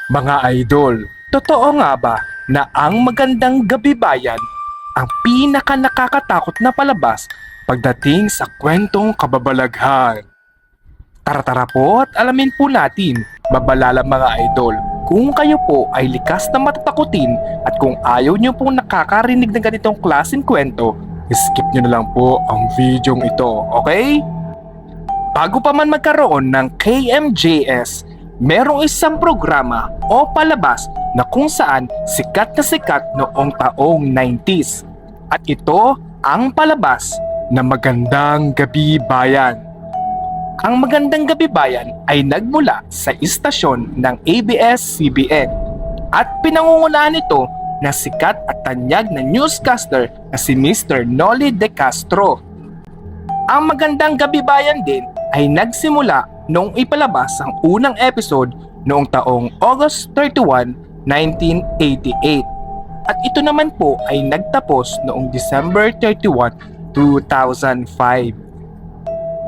Mga idol, totoo nga ba na ang Magandang Gabi Bayan ang pinaka nakakatakot na palabas pagdating sa kwentong kababalaghan? Tara-tara po at alamin po natin, babalala mga idol, kung kayo po ay likas na matatakutin at kung ayaw nyo pong nakakarinig ng ganitong klaseng kwento, skip nyo na lang po ang videong ito, okay? Bago pa man magkaroon ng KMJS, merong isang programa o palabas na kung saan sikat na sikat noong taong 90s. At ito ang palabas na Magandang Gabi Bayan. Ang Magandang Gabi Bayan ay nagmula sa istasyon ng ABS-CBN at pinangungunahan ito na sikat at tanyag na newscaster na si Mr. Noli De Castro. Ang Magandang Gabi Bayan din ay nagsimula noong ipalabas ang unang episode noong taong August 31, 1988. At ito naman po ay nagtapos noong December 31, 2005.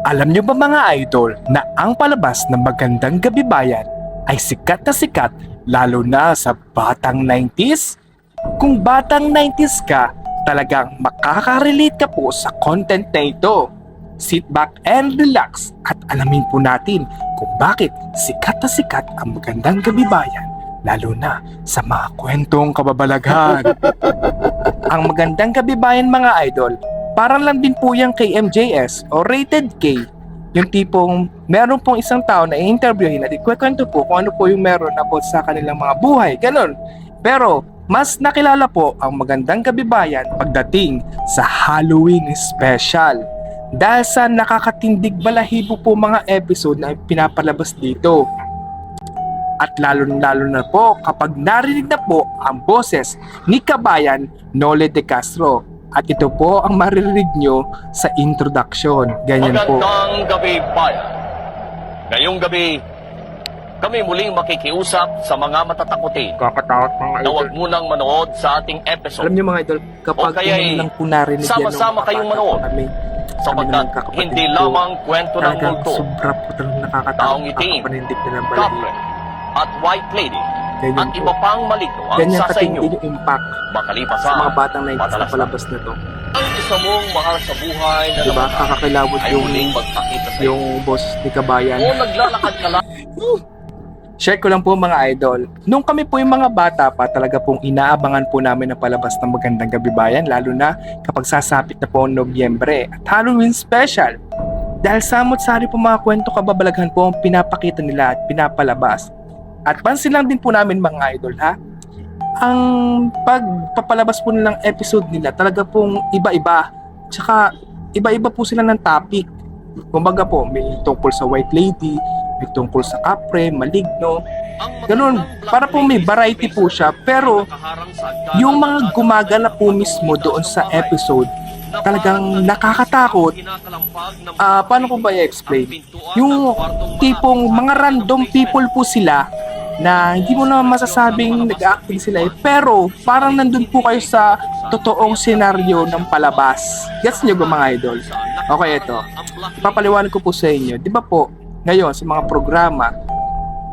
Alam nyo ba mga idol na ang palabas ng Magandang Gabi Bayan ay sikat na sikat lalo na sa batang 90s? Kung batang 90s ka, talagang makaka-relate ka po sa content na ito. Sit back and relax at alamin po natin kung bakit sikat na sikat ang Magandang Gabi Bayan lalo na sa mga kwentong kababalaghan. Ang Magandang Gabi Bayan mga idol, parang lang din po yung KMJS o Rated K. Yung tipong meron pong isang tao na i-interviewin at ikwento po kung ano po yung meron about sa kanilang mga buhay, ganun. Pero mas nakilala po ang Magandang Gabi Bayan pagdating sa Halloween special. Dahil sa nakakatindig balahibo po mga episode na pinapalabas dito. At lalo na po kapag narinig na po ang boses ni Kabayan Noli De Castro. At ito po ang maririnig nyo sa introduction. Ganyan po. Magandang gabi, bayan. Ngayong gabi, kami muling makikiusap sa mga matatakutin Kakatakot mga na huwag munang manood sa ating Alam episode nyo mga idol, kapag O kaya'y lang po narinig yan sama-sama kayong manood. sapagkat hindi lamang kwento ng talagang multo, sobra po talagang nakakatakot. taong itim, Panindig na ng balahibo. couple, at white lady, Ganyan at po. iba pang maligno ang Ganyan sa inyo. katindi yung impact Makalipas sa mga batang 90s na madalas na. palabas na to. Ang isa mong mahal sa buhay na Diba? namatay Kakakilawod ay yung muling magpakita sa iyo. yung boss ni Kabayan. O naglalakad ka lang Share ko lang po mga idol. Nung kami po yung mga bata pa, talaga pong inaabangan po namin ang palabas ng Magandang Gabi Bayan, lalo na kapag sasapit na po ang Nobyembre at Halloween special. Dahil samot-sari po mga kwento kababalaghan po ang pinapakita nila at pinapalabas. At pansin lang din po namin mga idol ha, ang pagpapalabas po nilang episode nila talaga pong iba-iba. Tsaka iba-iba po sila ng topic. Kumbaga po, may tungkol sa white lady, may tungkol sa kapre, maligno, ganun. Para po may variety po siya. Pero yung mga gumagala po mismo doon sa episode, talagang nakakatakot. Paano ko ba i-explain? Yung tipong mga random people po sila na hindi mo naman masasabing nag-acting sila pero parang nandun po kayo sa totoong senaryo ng palabas. Gets nyo ba mga idol? Okay, ito. Ipapaliwanag ko po sa inyo. Di ba po, ngayon sa mga programa,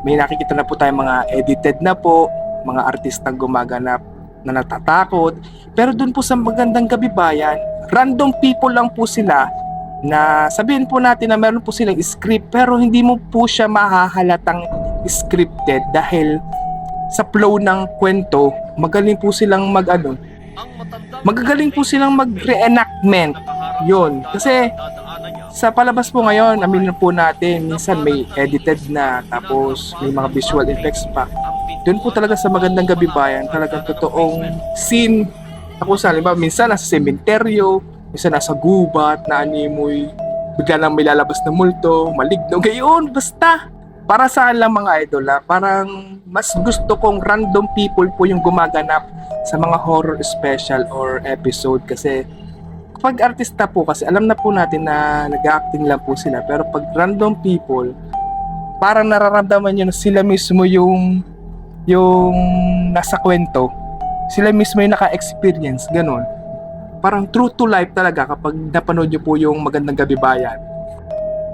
may nakikita na po tayong mga edited na po, mga artistang gumaganap na natatakot. Pero dun po sa Magandang Gabi Bayan, random people lang po sila na sabihin po natin na meron po silang script pero hindi mo po siya mahahalatang scripted dahil sa flow ng kwento, magaling po silang magagaling po silang mag-reenactment. Yun. Kasi sa palabas po ngayon, aminin po natin, minsan may edited na, tapos may mga visual effects pa. Doon po talaga sa Magandang Gabi Bayan, talagang totoong scene. Ako sa halimbawa, minsan nasa sementeryo, minsan nasa gubat, na animoy, bigla lang may lalabas na multo, maligno, gayon, basta. Para saan lang mga idol ha? Parang mas gusto kong random people po yung gumaganap sa mga horror special or episode kasi pag artista po kasi alam na po natin na nag-acting lang po sila pero pag random people parang nararamdaman nyo na sila mismo yung nasa kwento, sila mismo yung naka-experience, ganun. Parang true to life talaga kapag napanood nyo po yung Magandang Gabi Bayan.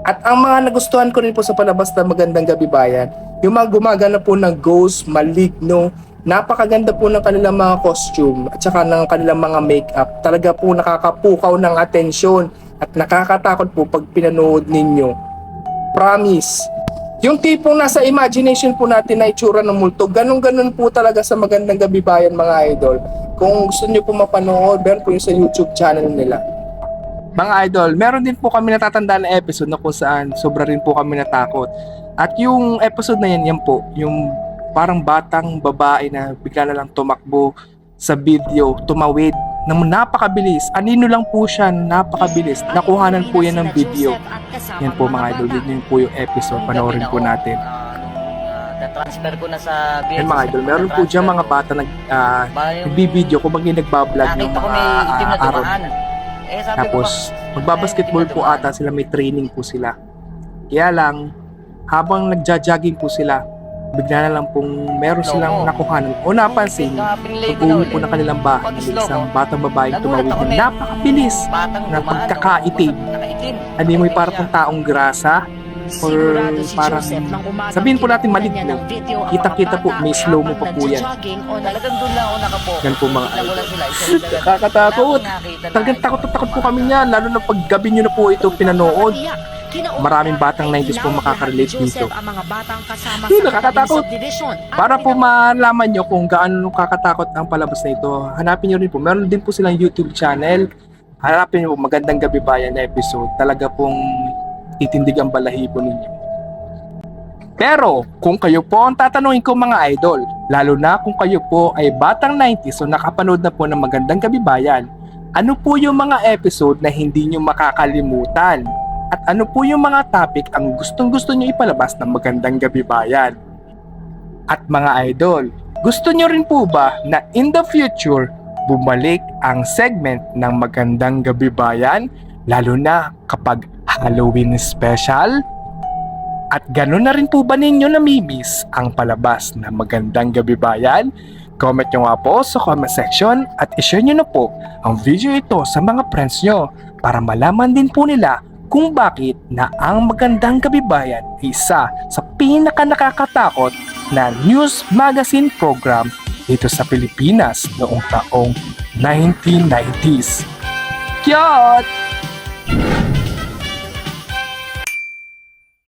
At ang mga nagustuhan ko rin po sa palabas na Magandang Gabi Bayan, yung mga gumagana po ng ghost, maligno, napakaganda po ng kanilang mga costume at saka ng kanilang mga makeup. Talaga po nakakapukaw ng atensyon at nakakatakot po pag pinanood ninyo. Promise. Yung tipong nasa imagination po natin na itsura ng multo, ganun-ganun po talaga sa Magandang Gabi Bayan mga idol. Kung gusto nyo po mapanood, meron po yung sa YouTube channel nila. Mga idol, meron din po kami natatandaan na episode na kung saan sobra rin po kami natakot. At yung episode na yan po, yung parang batang babae na bigla na lang tumakbo sa video, tumawid, na napakabilis. Anino lang po siya, napakabilis. Nakuhanan po yan ng video. Yan po mga idol, yun po yung episode, panoorin po natin. Na-transfer ko na sa VHS. Yan mga idol, meron po dyan mga bata nagbibideo kung bagay nagbablog ng Nakita ko mga may itim na araw. dumaan. Eh, sabi ko Tapos, magbabasketball po ata sila, may training po sila. Kaya lang, habang nagja-jogging po sila, bigla na lang pong meron silang nakuhanan o napansin, pag-uwi po ng kanilang bahay, may isang batang babaeng tumawid na napakabilis na pagkakaitim. Ano yung may parang taong grasa or parang sabihin po natin maligno. Kita-kita po, may slow-mo pa po yan. Talagang doon lang ako nakapo. Yan po mga Wala idol. sila. Nakakatakot. Talagang takot na takot po kami niyan, lalo na pag gabi nyo na po ito pinanood. Maraming batang 90s po makakarelate dito. Nakakatakot. Para po malaman nyo kung gaano kakatakot ang palabas na ito, hanapin nyo rin po. Meron din po silang YouTube channel. Hanapin nyo po Magandang Gabi Bayan na episode. Talaga pong titindig ang balahibo ninyo. Pero kung kayo po ang tatanungin ko mga idol, lalo na kung kayo po ay batang 90s o nakapanood na po ng Magandang Gabi Bayan, ano po yung mga episode na hindi nyo makakalimutan? At ano po yung mga topic ang gustong-gusto nyo ipalabas ng Magandang Gabi Bayan? At mga idol, gusto nyo rin po ba na in the future, bumalik ang segment ng Magandang Gabi Bayan, lalo na kapag Halloween special? At gano'n na rin po ba ninyo namimiss ang palabas na Magandang Gabi Bayan? Comment nyo nga po sa comment section at ishare nyo na po ang video ito sa mga friends nyo para malaman din po nila kung bakit na ang Magandang Gabi Bayan ay isa sa pinaka-nakakatakot na news magazine program dito sa Pilipinas noong taong 1990s. Kyot!